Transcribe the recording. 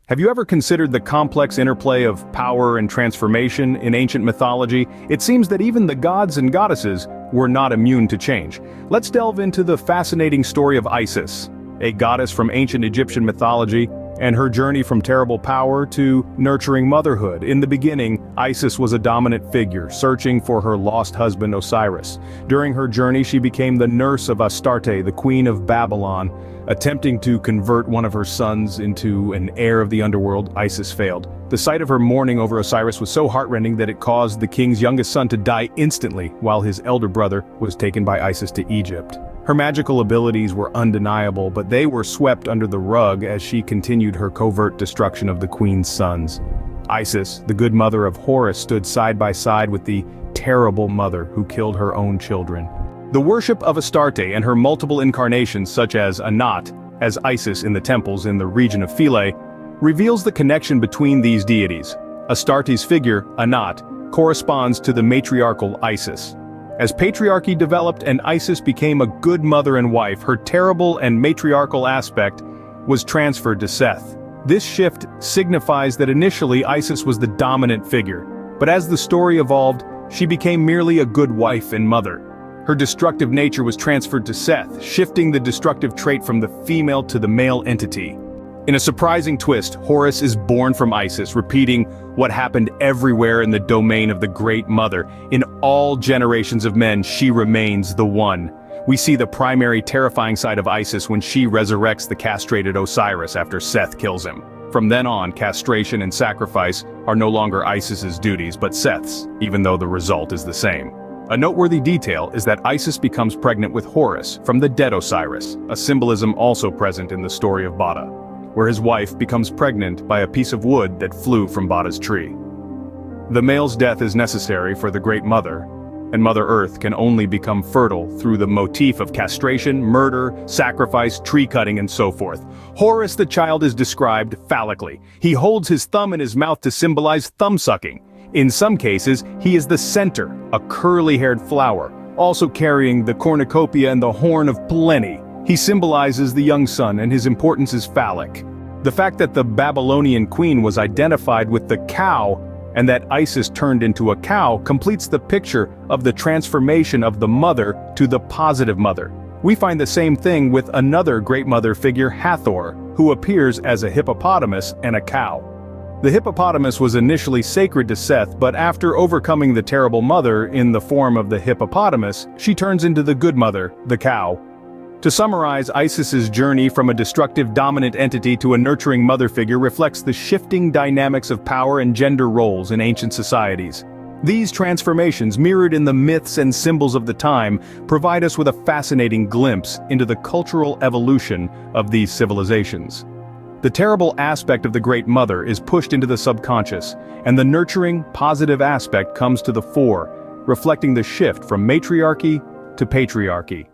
Have you ever considered the complex interplay of power and transformation in ancient mythology? It seems that even the gods and goddesses were not immune to change. Let's delve into the fascinating story of Isis, a goddess from ancient Egyptian mythology, and her journey from terrible power to nurturing motherhood. In the beginning, Isis was a dominant figure, searching for her lost husband Osiris. During her journey, she became the nurse of Astarte, the queen of Babylon. Attempting to convert one of her sons into an heir of the underworld, Isis failed. The sight of her mourning over Osiris was so heartrending that it caused the king's youngest son to die instantly, while his elder brother was taken by Isis to Egypt. Her magical abilities were undeniable, but they were swept under the rug as she continued her covert destruction of the queen's sons. Isis, the good mother of Horus, stood side by side with the terrible mother who killed her own children. The worship of Astarte and her multiple incarnations, such as Anat, as Isis in the temples in the region of Philae, reveals the connection between these deities. Astarte's figure, Anat, corresponds to the matriarchal Isis. As patriarchy developed and Isis became a good mother and wife, her terrible and matriarchal aspect was transferred to Seth. This shift signifies that initially Isis was the dominant figure, but as the story evolved, she became merely a good wife and mother. Her destructive nature was transferred to Seth, shifting the destructive trait from the female to the male entity. In a surprising twist, Horus is born from Isis, repeating what happened everywhere in the domain of the Great Mother. In all generations of men, she remains the one. We see the primary terrifying side of Isis when she resurrects the castrated Osiris after Seth kills him. From then on, castration and sacrifice are no longer Isis's duties but Seth's, even though the result is the same. A noteworthy detail is that Isis becomes pregnant with Horus from the dead Osiris, a symbolism also present in the story of Bada, where his wife becomes pregnant by a piece of wood that flew from Bada's tree. The male's death is necessary for the Great Mother, and Mother Earth can only become fertile through the motif of castration, murder, sacrifice, tree cutting, and so forth. Horus the child is described phallically. He holds his thumb in his mouth to symbolize thumb-sucking. In some cases, he is the center, a curly-haired flower, also carrying the cornucopia and the horn of plenty. He symbolizes the young son, and his importance is phallic. The fact that the Babylonian queen was identified with the cow and that Isis turned into a cow completes the picture of the transformation of the mother to the positive mother. We find the same thing with another great mother figure, Hathor, who appears as a hippopotamus and a cow. The hippopotamus was initially sacred to Seth, but after overcoming the terrible mother in the form of the hippopotamus, she turns into the good mother, the cow. To summarize, Isis's journey from a destructive dominant entity to a nurturing mother figure reflects the shifting dynamics of power and gender roles in ancient societies. These transformations, mirrored in the myths and symbols of the time, provide us with a fascinating glimpse into the cultural evolution of these civilizations. The terrible aspect of the Great Mother is pushed into the subconscious, and the nurturing, positive aspect comes to the fore, reflecting the shift from matriarchy to patriarchy.